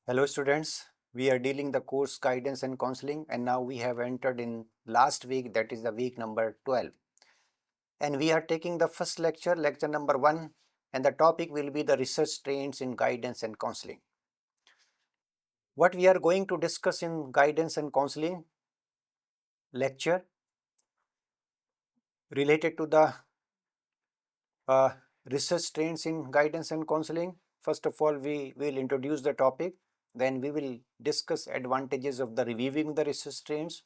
Hello students, we are dealing the course guidance and counseling and now we have entered in last week, that is the week number 12, and we are taking the first lecture, lecture number 1, and the topic will be the research trends in guidance and counseling. What we are going to discuss in guidance and counseling lecture related to the uh, research trends in guidance and counseling. First of all, we will introduce the topic, then we will discuss advantages of the reviewing the research trends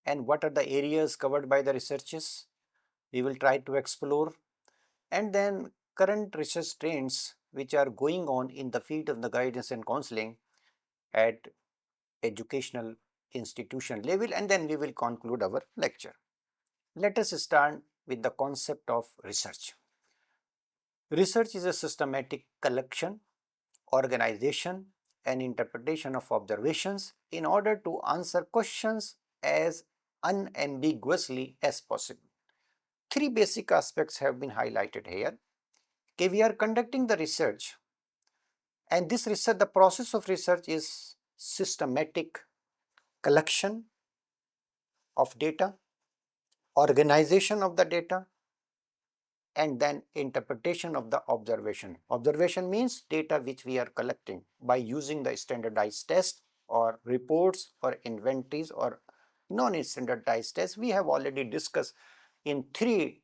and what are the areas covered by the researches we will try to explore, and then current research trends which are going on in the field of the guidance and counseling at educational institution level, and then we will conclude our lecture. Let us start with the concept of research. Research is a systematic collection, organization and interpretation of observations in order to answer questions as unambiguously as possible. Three basic aspects have been highlighted here. Okay, we are conducting the research, and this research, the process of research is systematic collection of data, organization of the data, and then interpretation of the observation. Observation means data which we are collecting by using the standardized test or reports or inventories or non-standardized tests. We have already discussed in 3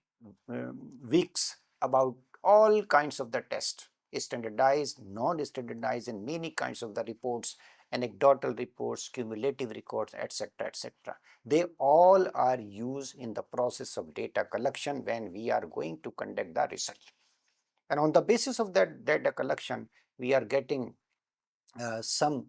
weeks about all kinds of the tests, standardized, non-standardized, and many kinds of the reports, anecdotal reports, cumulative records, etc., etc. They all are used in the process of data collection when we are going to conduct the research. And on the basis of that data collection, we are getting some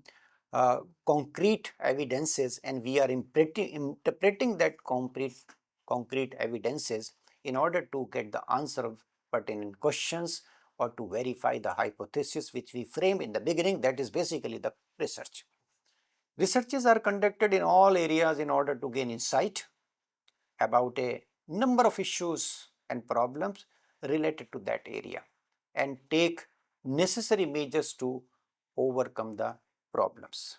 concrete evidences, and we are interpreting that concrete evidences in order to get the answer of pertinent questions or to verify the hypothesis which we frame in the beginning. That is basically the research. Researches are conducted in all areas in order to gain insight about a number of issues and problems related to that area and take necessary measures to overcome the problems.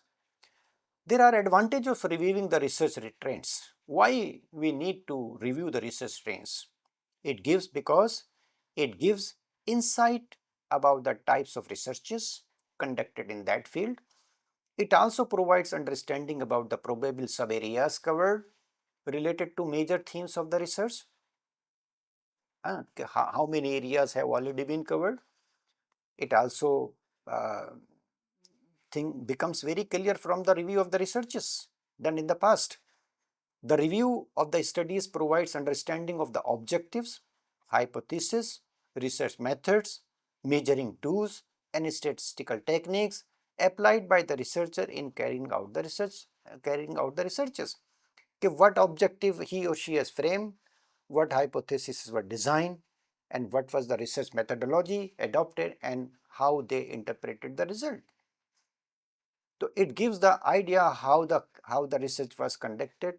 There are advantages of reviewing the research trends. Why we need to review the research trends? Because it gives insight about the types of researches conducted in that field. It also provides understanding about the probable sub-areas covered related to major themes of the research. How many areas have already been covered? It also uh, becomes very clear from the review of the researches done in the past. The review of the studies provides understanding of the objectives, hypotheses, research methods, measuring tools, and statistical techniques applied by the researcher in carrying out the researches. Okay, what objective he or she has framed, what hypotheses were designed, and what was the research methodology adopted, and how they interpreted the result. So it gives the idea how the research was conducted,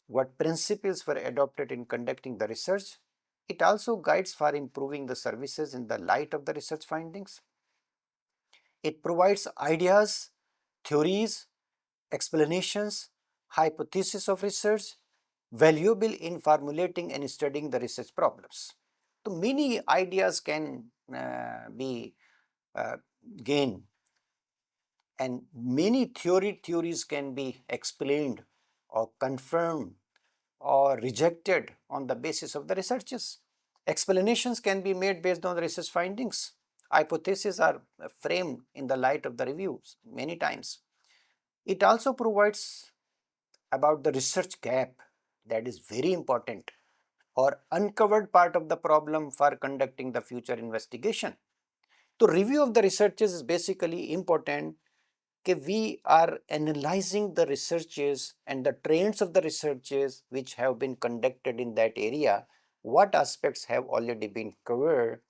what principles were adopted in conducting the research. It also guides for improving the services in the light of the research findings. It provides ideas, theories, explanations, hypotheses of research, valuable in formulating and studying the research problems. So many ideas can be uh, gained, and many theories can be explained or confirmed or rejected on the basis of the researches. Explanations can be made based on the research findings. Hypotheses are framed in the light of the reviews many times. It also provides about the research gap, that is very important, or uncovered part of the problem for conducting the future investigation. So review of the researches is basically important. We are analyzing the researches and the trends of the researches which have been conducted in that area, what aspects have already been covered,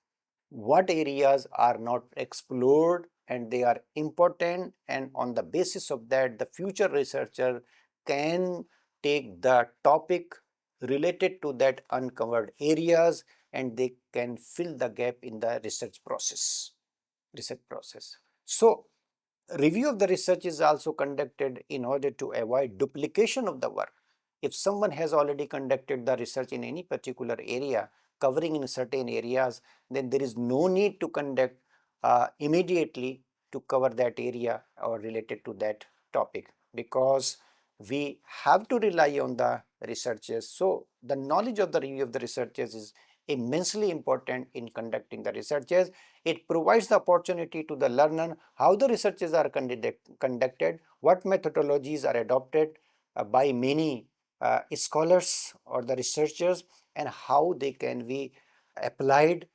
what areas are not explored and they are important, and on the basis of that the future researcher can take the topic related to that uncovered areas and they can fill the gap in the research process. So Review of the research is also conducted in order to avoid duplication of the work. If someone has already conducted the research in any particular area, covering in certain areas, then there is no need to conduct immediately to cover that area or related to that topic, because we have to rely on the researchers. So the knowledge of the review of the researchers is immensely important in conducting the researches. It provides the opportunity to the learner how the researches are conducted, what methodologies are adopted by many scholars or the researchers, and how they can be applied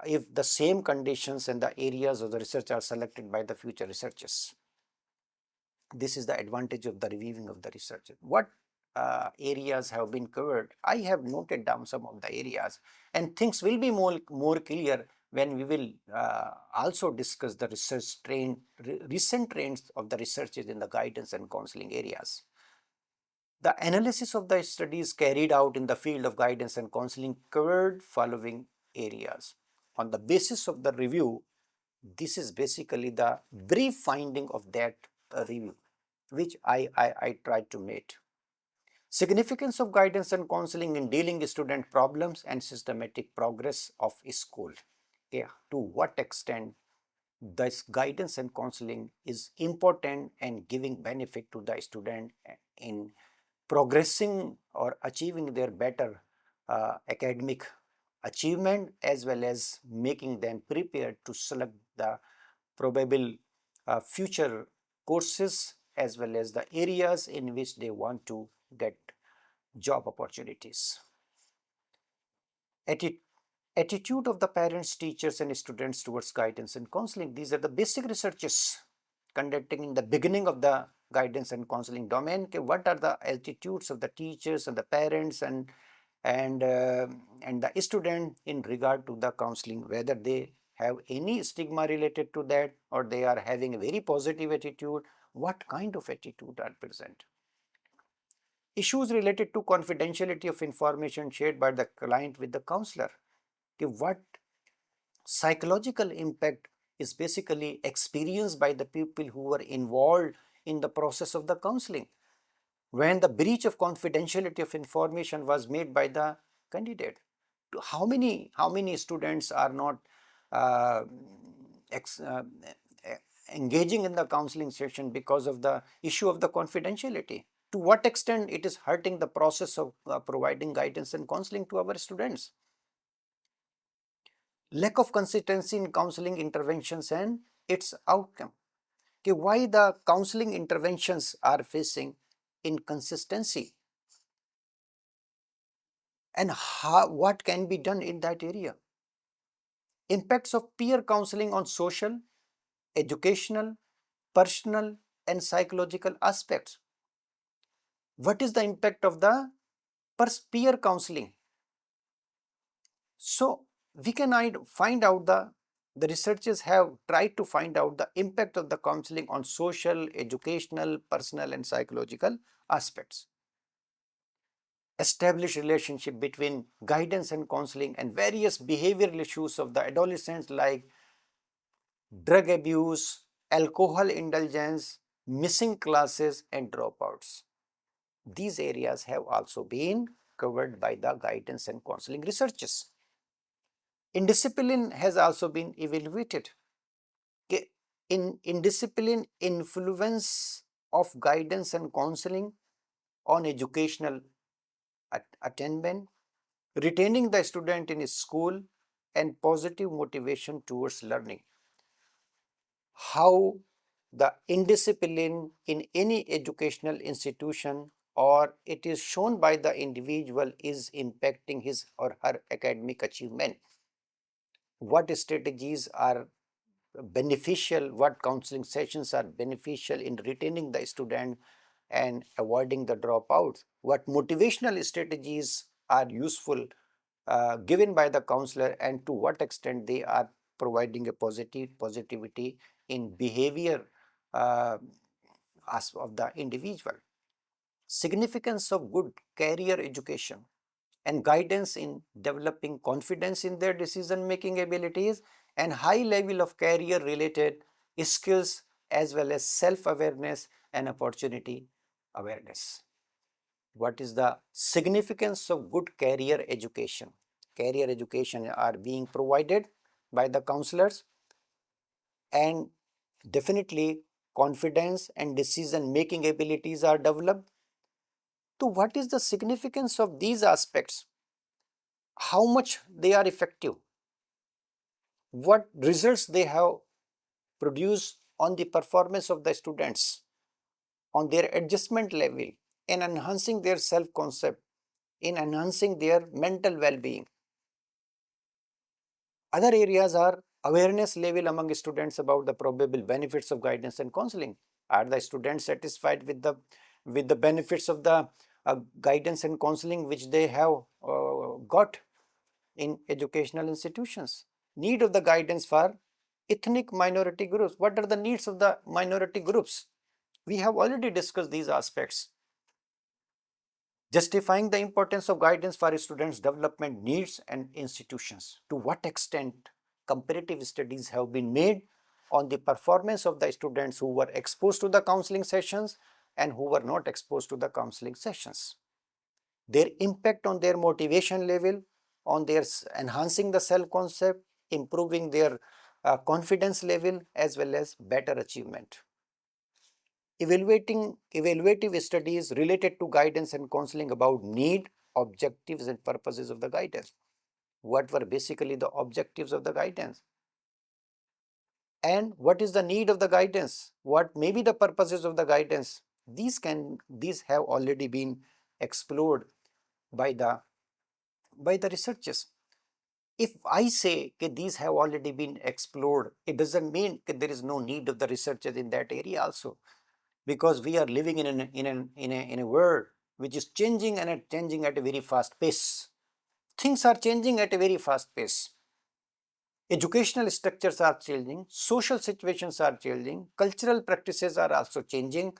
if the same conditions and the areas of the research are selected by the future researchers. This is the advantage of the reviewing of the research. What areas have been covered? I have noted down some of the areas, and things will be more clear when we will also discuss the recent trends of the researches in the guidance and counseling areas. The analysis of the studies carried out in the field of guidance and counseling covered following areas. On the basis of the review, this is basically the brief finding of that review, which I tried to make. Significance of guidance and counseling in dealing with student problems and systematic progress of school. Okay, to what extent this guidance and counseling is important and giving benefit to the student in progressing or achieving their better academic achievement, as well as making them prepared to select the probable future courses as well as the areas in which they want to get job opportunities. Attitude of the parents, teachers and students towards guidance and counseling. These are the basic researches conducting in the beginning of the guidance and counseling domain. Okay, what are the attitudes of the teachers and the parents and the student in regard to the counseling, whether they have any stigma related to that or they are having a very positive attitude, what kind of attitude are present. Issues related to confidentiality of information shared by the client with the counselor. Okay, what psychological impact is basically experienced by the people who were involved in the process of the counseling when the breach of confidentiality of information was made by the candidate. How many students are not uh, ex, uh, engaging in the counseling session because of the issue of the confidentiality? To what extent it is hurting the process of providing guidance and counseling to our students? Lack of consistency in counseling interventions and its outcome. Okay, why the counseling interventions are facing inconsistency, and what can be done in that area. Impacts of peer counseling on social, educational, personal and psychological aspects. What is the impact of the peer counseling? So we can find out the researchers have tried to find out the impact of the counseling on social, educational, personal and psychological aspects. Establish relationship between guidance and counseling and various behavioral issues of the adolescents like drug abuse, alcohol indulgence, missing classes and dropouts. These areas have also been covered by the guidance and counseling researches. Indiscipline has also been evaluated. In indiscipline, influence of guidance and counseling on educational attainment, retaining the student in school and positive motivation towards learning. How the indiscipline in any educational institution or it is shown by the individual is impacting his or her academic achievement. What strategies are beneficial, what counseling sessions are beneficial in retaining the student and avoiding the dropouts, what motivational strategies are useful given by the counselor, and to what extent they are providing a positivity in behavior as of the individual. Significance of good career education and guidance in developing confidence in their decision making abilities and high level of career related skills as well as self-awareness and opportunity awareness. What is the significance of good career education? Career education are being provided by the counselors, and definitely confidence and decision making abilities are developed. So what is the significance of these aspects? How much they are effective? What results they have produced on the performance of the students, on their adjustment level, in enhancing their self-concept, in enhancing their mental well-being. Other areas are awareness level among students about the probable benefits of guidance and counseling. Are the students satisfied with the benefits of the guidance and counseling which they have got in educational institutions? Need of the guidance for ethnic minority groups. What are the needs of the minority groups? We have already discussed these aspects. Justifying the importance of guidance for students' development needs and institutions. To what extent comparative studies have been made on the performance of the students who were exposed to the counseling sessions and who were not exposed to the counseling sessions. Their impact on their motivation level, on their enhancing the self-concept, improving their confidence level, as well as better achievement. Evaluative studies related to guidance and counseling about need, objectives and purposes of the guidance. What were basically the objectives of the guidance? And what is the need of the guidance? What may be the purposes of the guidance? These have already been explored by the researchers. If I say that these have already been explored, it doesn't mean that there is no need of the researchers in that area also, because we are living in a world which is changing and changing at a very fast pace. Things are changing at a very fast pace. Educational structures are changing, social situations are changing, cultural practices are also changing,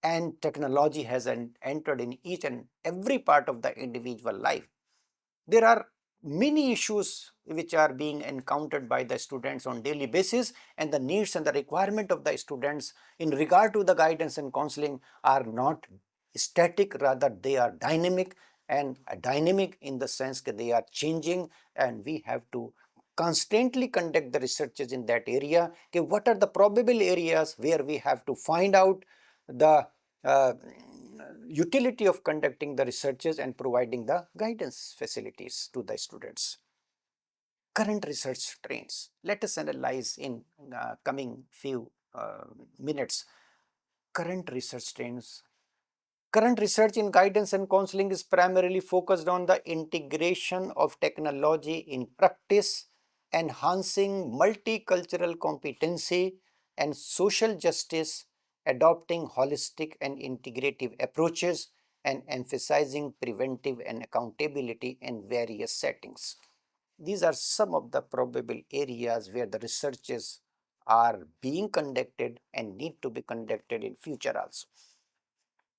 and technology has entered in each and every part of the individual life. There are many issues which are being encountered by the students on daily basis, and the needs and the requirement of the students in regard to the guidance and counseling are not static, rather they are dynamic, and dynamic in the sense that they are changing, and we have to constantly conduct the researches in that area. Okay, what are the probable areas where we have to find out the uh, utility of conducting the researches and providing the guidance facilities to the students. Current research trends. Let us analyze in coming few minutes current research trends. Current research in guidance and counseling is primarily focused on the integration of technology in practice, enhancing multicultural competency and social justice, adopting holistic and integrative approaches, and emphasizing preventive and accountability in various settings. These are some of the probable areas where the researches are being conducted and need to be conducted in future also.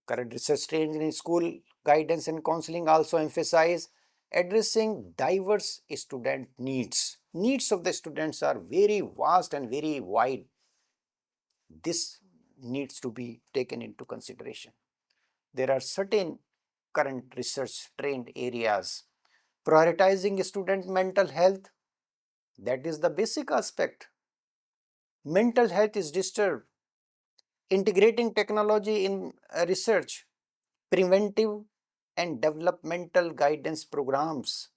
Current research trends in school guidance and counseling also emphasize addressing diverse student needs. Needs of the students are very vast and very wide. This needs to be taken into consideration. There are certain current research trend areas. Prioritizing student mental health, that is the basic aspect. Mental health is disturbed. Integrating technology in research, preventive and developmental guidance programs,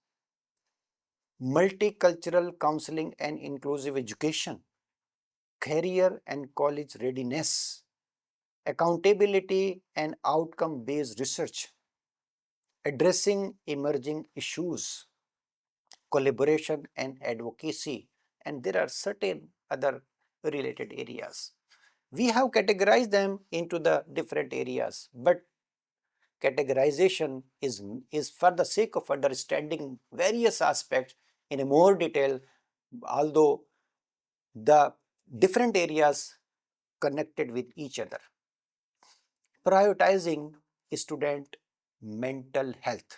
multicultural counseling and inclusive education, career and college readiness, accountability and outcome-based research, addressing emerging issues, collaboration and advocacy, and there are certain other related areas. We have categorized them into the different areas, but categorization is for the sake of understanding various aspects in a more detail, although the different areas connected with each other. Prioritizing student mental health.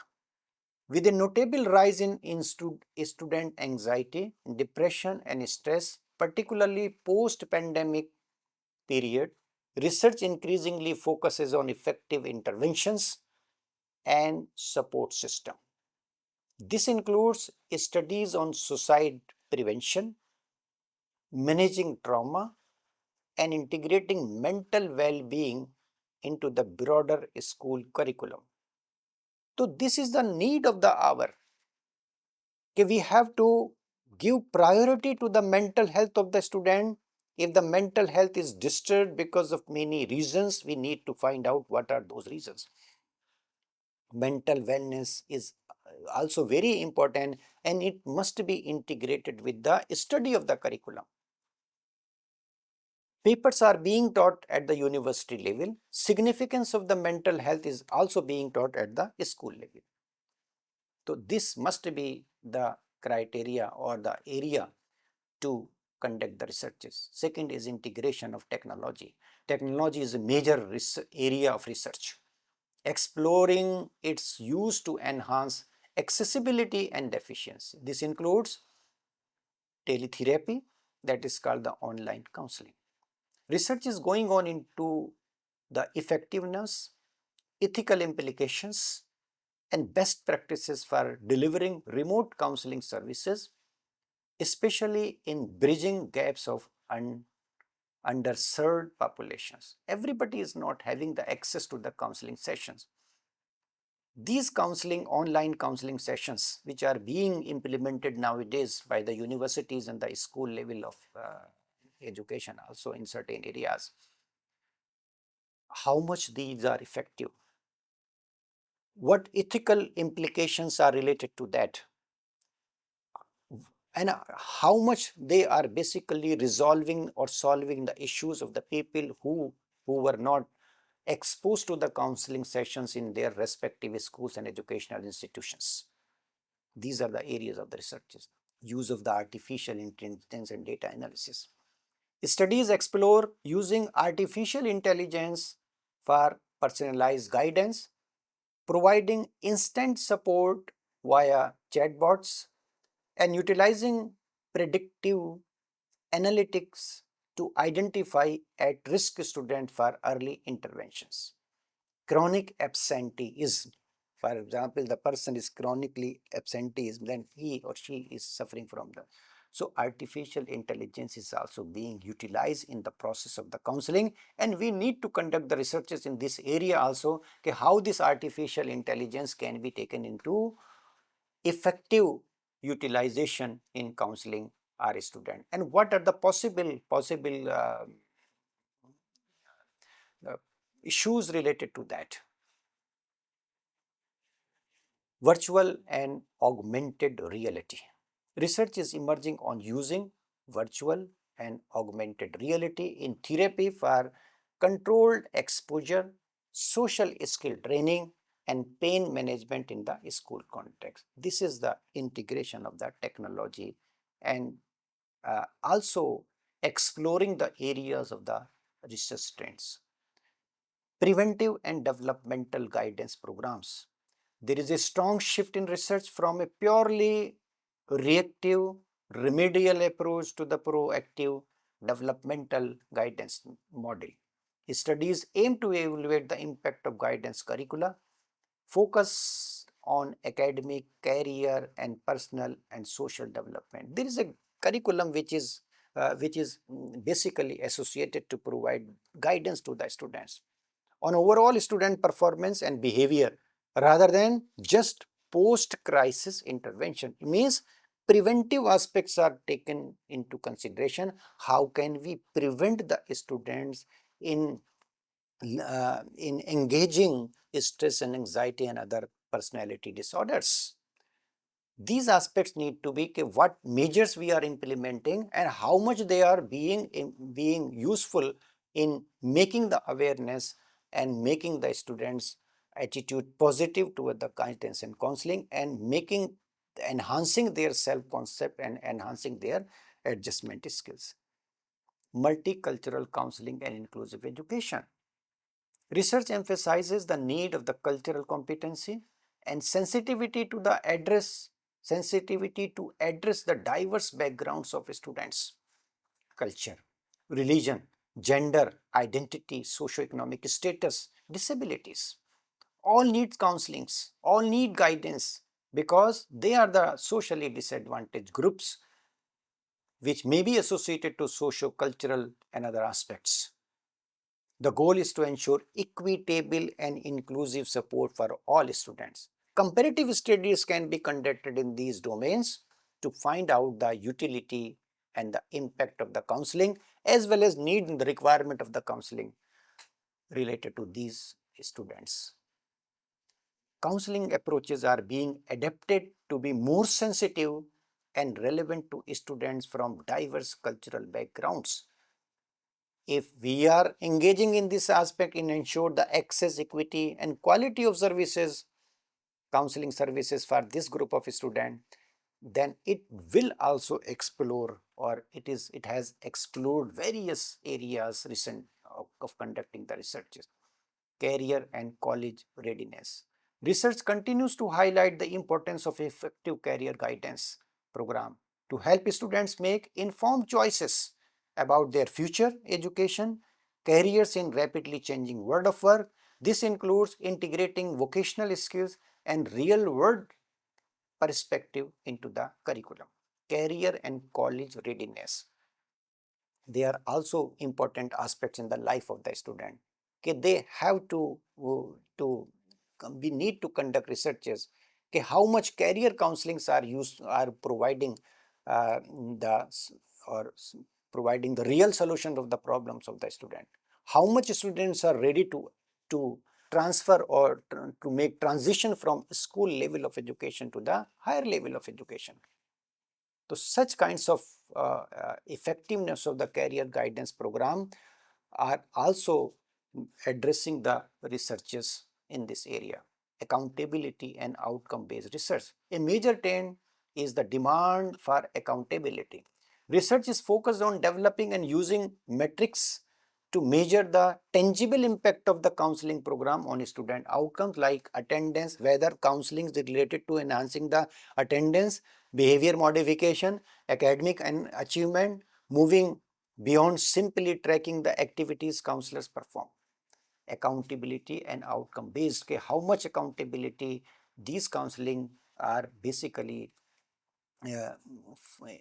With a notable rise in student anxiety, depression and stress, particularly post-pandemic, period, research increasingly focuses on effective interventions and support system. This includes studies on suicide prevention, managing trauma, and integrating mental well-being into the broader school curriculum. So this is the need of the hour. We have to give priority to the mental health of the student. If the mental health is disturbed because of many reasons, we need to find out what are those reasons. Mental wellness is also very important, and it must be integrated with the study of the curriculum. Papers are being taught at the university level. Significance of the mental health is also being taught at the school level. So this must be the criteria or the area to conduct the researches. Second is integration of technology. Technology is a major area of research, exploring its use to enhance accessibility and efficiency. This includes teletherapy, that is called the online counseling. Research is going on into the effectiveness, ethical implications, and best practices for delivering remote counseling services, especially in bridging gaps of underserved populations. Everybody is not having the access to the counseling sessions. These online counseling sessions, which are being implemented nowadays by the universities and the school level of education also in certain areas, how much these are effective? What ethical implications are related to that? And how much they are basically resolving or solving the issues of the people who were not exposed to the counseling sessions in their respective schools and educational institutions. These are the areas of the researches. Use of the artificial intelligence and data analysis. Studies explore using artificial intelligence for personalized guidance, providing instant support via chatbots, and utilizing predictive analytics to identify at-risk students for early interventions. Chronic absenteeism. For example, the person is chronically absenteeism, then he or she is suffering from the. So artificial intelligence is also being utilized in the process of the counseling, and we need to conduct the researches in this area also, okay, how this artificial intelligence can be taken into effective utilization in counseling our student, and what are the possible uh, issues related to that. Virtual and augmented reality. Research is emerging on using virtual and augmented reality in therapy for controlled exposure, social skill training, and pain management in the school context. This is the integration of the technology, and also exploring the areas of the research trends. Preventive and developmental guidance programs. There is a strong shift in research from a purely reactive, remedial approach to the proactive developmental guidance model. Studies aim to evaluate the impact of guidance curricula, focus on academic, career, and personal and social development. There is a curriculum which is basically associated to provide guidance to the students on overall student performance and behavior rather than just post-crisis intervention. It means preventive aspects are taken into consideration. How can we prevent the students in engaging stress and anxiety and other personality disorders? These aspects need to be what measures we are implementing and how much they are being useful in making the awareness and making the students attitude positive toward the guidance and counseling, and enhancing their self concept and enhancing their adjustment skills. Multicultural counseling and inclusive education. Research emphasizes the need of the cultural competency and sensitivity to address the diverse backgrounds of students, culture, religion, gender, identity, socioeconomic status, disabilities. All need counselings, all need guidance because they are the socially disadvantaged groups which may be associated to socio-cultural and other aspects. The goal is to ensure equitable and inclusive support for all students. Comparative studies can be conducted in these domains to find out the utility and the impact of the counseling as well as need and the requirement of the counseling related to these students. Counseling approaches are being adapted to be more sensitive and relevant to students from diverse cultural backgrounds. If we are engaging in this aspect in ensure the access, equity and quality of services, counseling services for this group of students, then it will also explore or it has explored various areas recent of conducting the researches. Career and college readiness. Research continues to highlight the importance of effective career guidance program to help students make informed choices about their future education, careers in rapidly changing world of work. This includes integrating vocational skills and real world perspective into the curriculum. Career and college readiness, they are also important aspects in the life of the student. Okay, they have to we need to conduct researches. Okay, how much career counselings are providing the or providing the real solution of the problems of the student. How much students are ready to transfer or to make transition from school level of education to the higher level of education. So such kinds of effectiveness of the career guidance program are also addressing the researches in this area. Accountability and outcome based research. A major trend is the demand for accountability. Research is focused on developing and using metrics to measure the tangible impact of the counseling program on student outcomes like attendance, whether counseling is related to enhancing the attendance, behavior modification, academic and achievement, moving beyond simply tracking the activities counselors perform. Accountability and outcome based, okay, how much accountability these counseling are basically uh,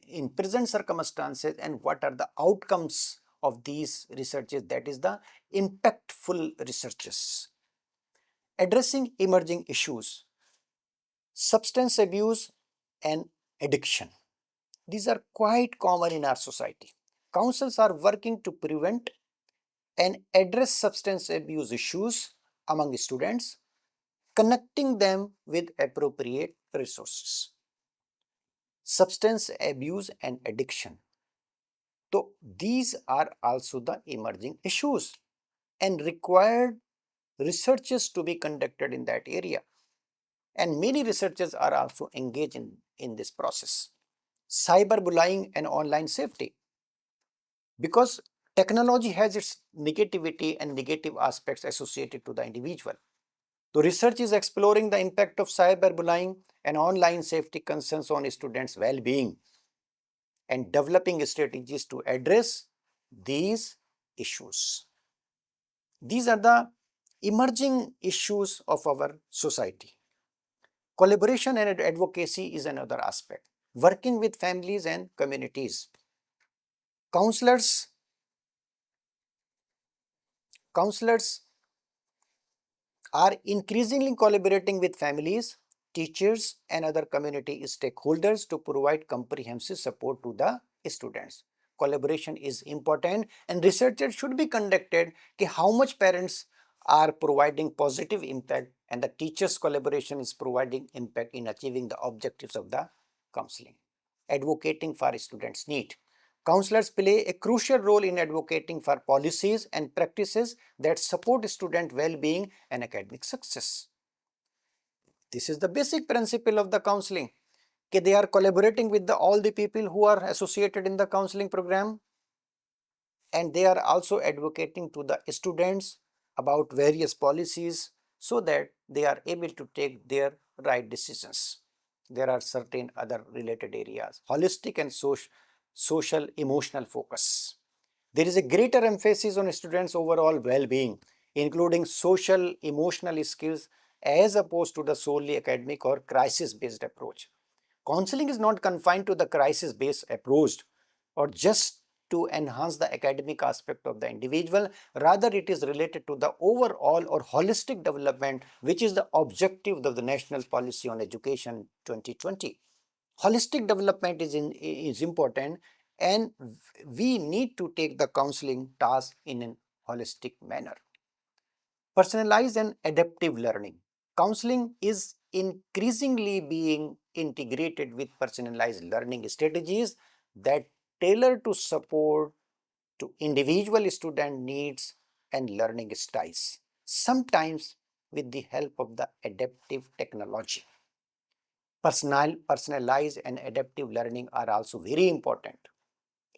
in present circumstances and what are the outcomes of these researches, that is the impactful researches. Addressing emerging issues, substance abuse and addiction. These are quite common in our society. Councils are working to prevent and address substance abuse issues among students, connecting them with appropriate resources. Substance abuse and addiction. So these are also the emerging issues and required researches to be conducted in that area. And many researchers are also engaged in this process. Cyberbullying and online safety. Because technology has its negativity and negative aspects associated to the individual. So research is exploring the impact of cyberbullying and online safety concerns on students' well-being and developing strategies to address these issues. These are the emerging issues of our society. Collaboration and advocacy is another aspect. Working with families and communities. Counselors, counselors are increasingly collaborating with families, teachers and other community stakeholders to provide comprehensive support to the students. Collaboration is important and research should be conducted how much parents are providing positive impact and the teachers collaboration is providing impact in achieving the objectives of the counseling. Advocating for students' need. Counselors play a crucial role in advocating for policies and practices that support student well-being and academic success. This is the basic principle of the counseling. They are collaborating with all the people who are associated in the counseling program and they are also advocating to the students about various policies so that they are able to take their right decisions. There are certain other related areas, holistic and social emotional focus. There is a greater emphasis on students' overall well-being, including social, emotional skills as opposed to the solely academic or crisis-based approach. Counseling is not confined to the crisis-based approach or just to enhance the academic aspect of the individual. Rather, it is related to the overall or holistic development, which is the objective of the National Policy on Education 2020. Holistic development is important, and we need to take the counseling task in a holistic manner. Personalized and adaptive learning. Counseling is increasingly being integrated with personalized learning strategies that tailor to support to individual student needs and learning styles, sometimes with the help of the adaptive technology. Personalized and adaptive learning are also very important,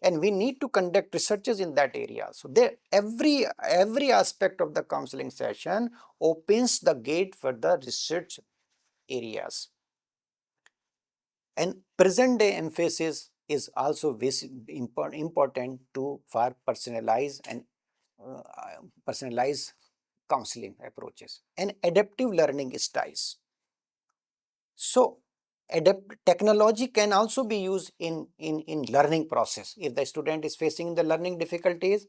and we need to conduct researches in that area. So there, every aspect of the counseling session opens the gate for the research areas. And present day emphasis is also important to for personalized and uh, personalized counseling approaches and adaptive learning styles. So technology can also be used in learning process. If the student is facing the learning difficulties,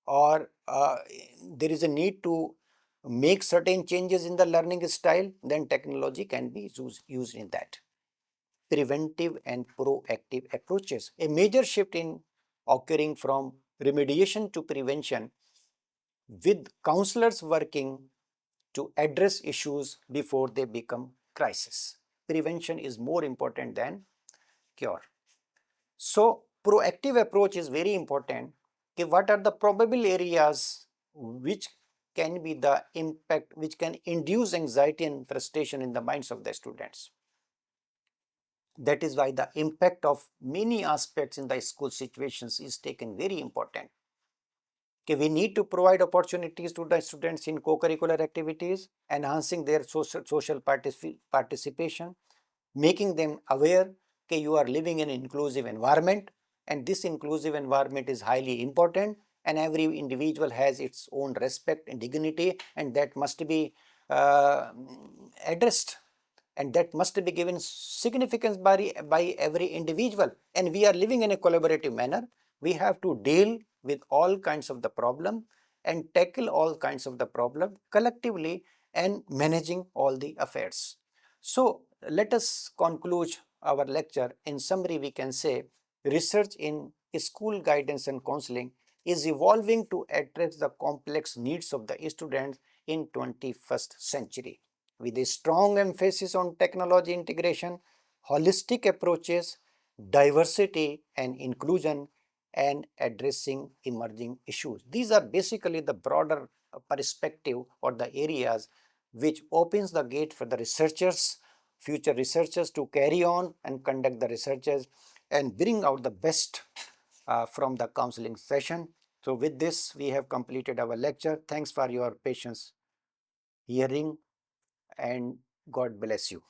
or there is a need to make certain changes in the learning style, then technology can be used in that. Preventive and proactive approaches. A major shift in occurring from remediation to prevention, with counselors working to address issues before they become crisis. Prevention is more important than cure. So proactive approach is very important. Okay, what are the probable areas which can be the impact, which can induce anxiety and frustration in the minds of the students? That is why the impact of many aspects in the school situations is taken very important. Okay, we need to provide opportunities to the students in co-curricular activities, enhancing their social participation, making them aware that you are living in an inclusive environment, and this inclusive environment is highly important, and every individual has its own respect and dignity, and that must be addressed, and that must be given significance by every individual. And we are living in a collaborative manner. We have to deal with all kinds of the problem and tackle all kinds of the problem collectively and managing all the affairs. So let us conclude our lecture. In summary, we can say research in school guidance and counseling is evolving to address the complex needs of the students in 21st century, with a strong emphasis on technology integration, holistic approaches, diversity and inclusion, and addressing emerging issues. These are basically the broader perspective or the areas which opens the gate for the researchers, future researchers, to carry on and conduct the researches and bring out the best from the counseling session. So with this, we have completed our lecture. Thanks for your patience hearing, and God bless you.